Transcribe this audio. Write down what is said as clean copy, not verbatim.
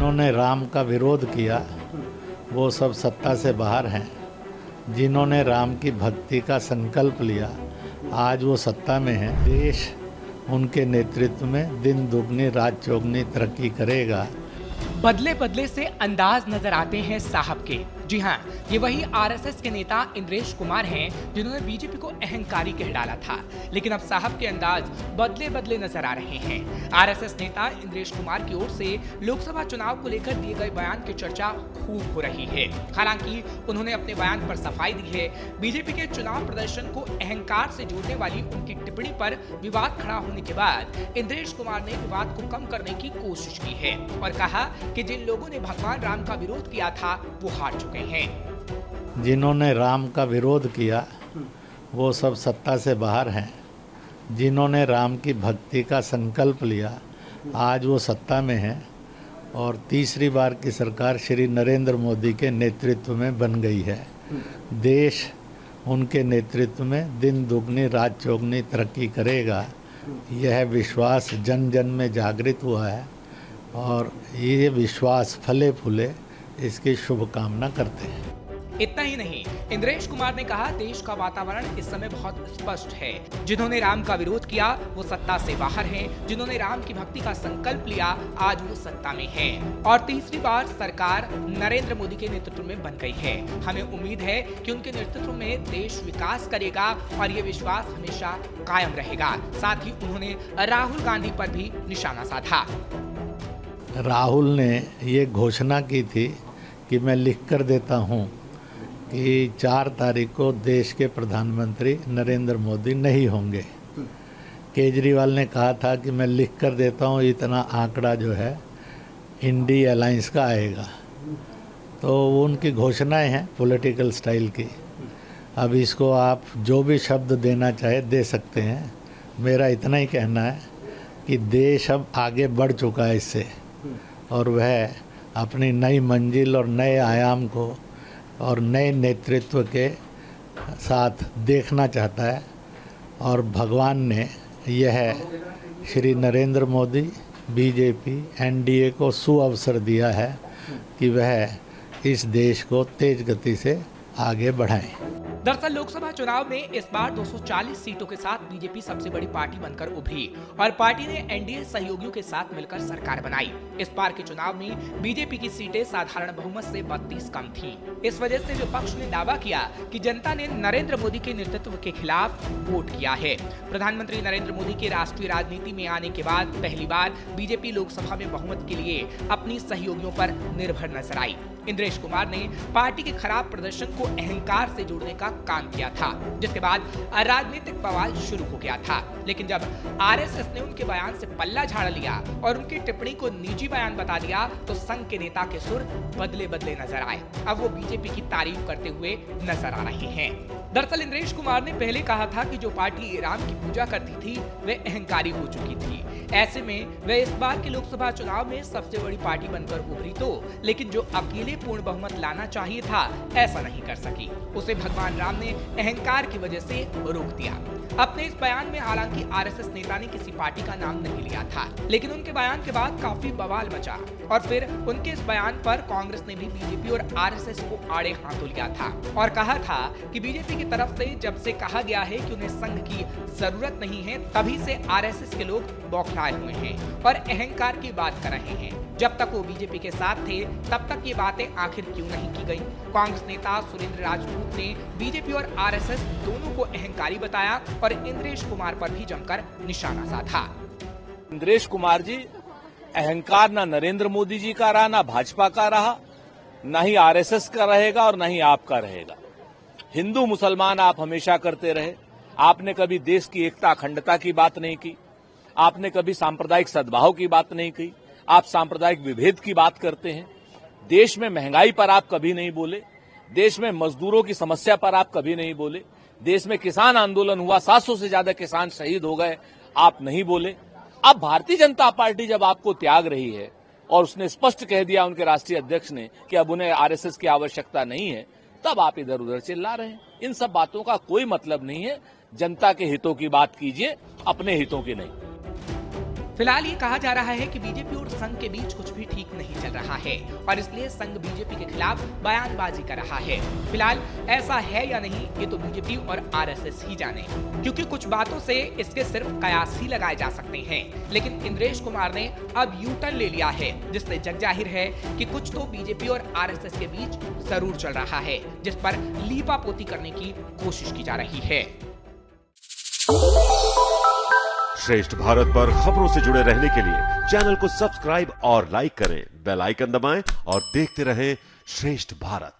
जिन्होंने राम का विरोध किया वो सब सत्ता से बाहर हैं। जिन्होंने राम की भक्ति का संकल्प लिया आज वो सत्ता में हैं। देश उनके नेतृत्व में दिन दुगनी रात चौगनी तरक्की करेगा। बदले बदले से अंदाज नजर आते हैं साहब के। जी हाँ, ये वही आरएसएस के नेता इंद्रेश कुमार हैं जिन्होंने बीजेपी को अहंकारी कह डाला था, लेकिन अब साहब के अंदाज बदले बदले नजर आ रहे हैं। आरएसएस नेता इंद्रेश कुमार की ओर से लोकसभा चुनाव को लेकर दिए गए बयान की चर्चा खूब हो रही है। हालांकि उन्होंने अपने बयान पर सफाई दी है। बीजेपी के चुनाव प्रदर्शन को अहंकार से जोड़ने वाली उनकी टिप्पणी पर विवाद खड़ा होने के बाद इंद्रेश कुमार ने विवाद को कम करने की कोशिश की है और कहा कि जिन लोगों ने भगवान राम का विरोध किया था वो हार चुके हैं। जिन्होंने राम का विरोध किया वो सब सत्ता से बाहर हैं। जिन्होंने राम की भक्ति का संकल्प लिया आज वो सत्ता में हैं और तीसरी बार की सरकार श्री नरेंद्र मोदी के नेतृत्व में बन गई है। देश उनके नेतृत्व में दिन दुगनी रात चौगनी तरक्की करेगा। यह विश्वास जन जन में जागृत हुआ है और ये विश्वास फले फूले इसकी शुभकामना करते हैं। इतना ही नहीं, इंद्रेश कुमार ने कहा देश का वातावरण इस समय बहुत स्पष्ट है। जिन्होंने राम का विरोध किया वो सत्ता से बाहर हैं। जिन्होंने राम की भक्ति का संकल्प लिया आज वो सत्ता में हैं और तीसरी बार सरकार नरेंद्र मोदी के नेतृत्व में बन गई है। हमें उम्मीद है कि उनके नेतृत्व में देश विकास करेगा और ये विश्वास हमेशा कायम रहेगा। साथ ही उन्होंने राहुल गांधी पर भी निशाना साधा। राहुल ने ये घोषणा की थी कि मैं लिख कर देता हूँ कि 4 तारीख को देश के प्रधानमंत्री नरेंद्र मोदी नहीं होंगे। केजरीवाल ने कहा था कि मैं लिख कर देता हूँ इतना आंकड़ा जो है इंडी अलायंस का आएगा। तो वो उनकी घोषणाएं हैं पॉलिटिकल स्टाइल की। अब इसको आप जो भी शब्द देना चाहे दे सकते हैं। मेरा इतना ही कहना है कि देश अब आगे बढ़ चुका है इससे और वह अपनी नई मंजिल और नए आयाम को और नए नेतृत्व के साथ देखना चाहता है और भगवान ने यह श्री नरेंद्र मोदी बीजेपी एनडीए को सुअवसर दिया है कि वह इस देश को तेज गति से आगे बढ़ाएं। दरअसल लोकसभा चुनाव में इस बार 240 सीटों के साथ बीजेपी सबसे बड़ी पार्टी बनकर उभरी और पार्टी ने एनडीए सहयोगियों के साथ मिलकर सरकार बनाई। इस बार के चुनाव में बीजेपी की सीटें साधारण बहुमत से 32 कम थीं। इस वजह से विपक्ष ने दावा किया कि जनता ने नरेंद्र मोदी के नेतृत्व के खिलाफ वोट किया है। प्रधानमंत्री नरेंद्र मोदी के राष्ट्रीय राजनीति में आने के बाद पहली बार बीजेपी लोकसभा में बहुमत के लिए अपनी सहयोगियों पर निर्भर नजर आई। इंद्रेश कुमार ने पार्टी के खराब प्रदर्शन को अहंकार से जोड़ने का काम किया था, जिसके बाद राजनीतिक बवाल शुरू हो गया था। लेकिन जब आरएसएस ने उनके बयान से पल्ला झाड़ लिया और उनकी टिप्पणी को निजी बयान बता दिया तो संघ के नेता के सुर बदले बदले नजर आए। अब वो बीजेपी की तारीफ करते हुए नजर आ रहे हैं। दरअसल इंद्रेश कुमार ने पहले कहा था कि जो पार्टी राम की पूजा करती थी वे अहंकारी हो चुकी थी। ऐसे में वे इस बार के लोकसभा चुनाव में सबसे बड़ी पार्टी बनकर उभरी तो, लेकिन जो अकेले पूर्ण बहुमत लाना चाहिए था ऐसा नहीं कर सकी। उसे भगवान राम ने अहंकार की वजह से रोक दिया। अपने इस बयान में हालांकि आरएसएस नेता ने किसी पार्टी का नाम नहीं लिया था, लेकिन उनके बयान के बाद काफी बवाल मचा और फिर उनके इस बयान पर कांग्रेस ने भी बीजेपी और आरएसएस को आड़े हाथों लिया था और कहा था कि बीजेपी की तरफ से जब से कहा गया है कि उन्हें संघ की जरूरत नहीं है तभी से आरएसएस के लोग बौखलाए हुए हैं और अहंकार की बात कर रहे हैं। जब तक वो बीजेपी के साथ थे तब तक ये बातें आखिर क्यों नहीं की गई? कांग्रेस नेता सुरेंद्र राजपूत ने बीजेपी और आरएसएस दोनों को अहंकारी बताया और इंद्रेश कुमार पर भी जमकर निशाना साधा। इंद्रेश कुमार जी, अहंकार ना नरेंद्र मोदी जी का रहा, ना भाजपा का रहा, ना ही आरएसएस का रहेगा और ना ही आपका रहेगा। हिंदू मुसलमान आप हमेशा करते रहे। आपने कभी देश की एकता अखंडता की बात नहीं की। आपने कभी सांप्रदायिक सद्भाव की बात नहीं की। आप सांप्रदायिक विभेद की बात करते हैं। देश में महंगाई पर आप कभी नहीं बोले। देश में मजदूरों की समस्या पर आप कभी नहीं बोले। देश में किसान आंदोलन हुआ, 700 से ज्यादा किसान शहीद हो गए, आप नहीं बोले। अब भारतीय जनता पार्टी जब आपको त्याग रही है और उसने स्पष्ट कह दिया उनके राष्ट्रीय अध्यक्ष ने कि अब उन्हें आरएसएस की आवश्यकता नहीं है, तब आप इधर उधर चिल्ला रहे हैं। इन सब बातों का कोई मतलब नहीं है। जनता के हितों की बात कीजिए, अपने हितों की नहीं। फिलहाल ये कहा जा रहा है कि बीजेपी और संघ के बीच कुछ भी ठीक नहीं चल रहा है और इसलिए संघ बीजेपी के खिलाफ बयानबाजी कर रहा है। फिलहाल ऐसा है या नहीं ये तो बीजेपी और आरएसएस ही जाने, क्योंकि कुछ बातों से इसके सिर्फ कयास ही लगाए जा सकते हैं। लेकिन इंद्रेश कुमार ने अब यू टर्न ले लिया है, जिससे जग जाहिर है कि कुछ तो बीजेपी और आरएसएस के बीच जरूर चल रहा है, जिस पर लीपापोती करने की कोशिश की जा रही है। श्रेष्ठ भारत पर खबरों से जुड़े रहने के लिए चैनल को सब्सक्राइब और लाइक करें, बेल आइकन दबाएं और देखते रहें श्रेष्ठ भारत।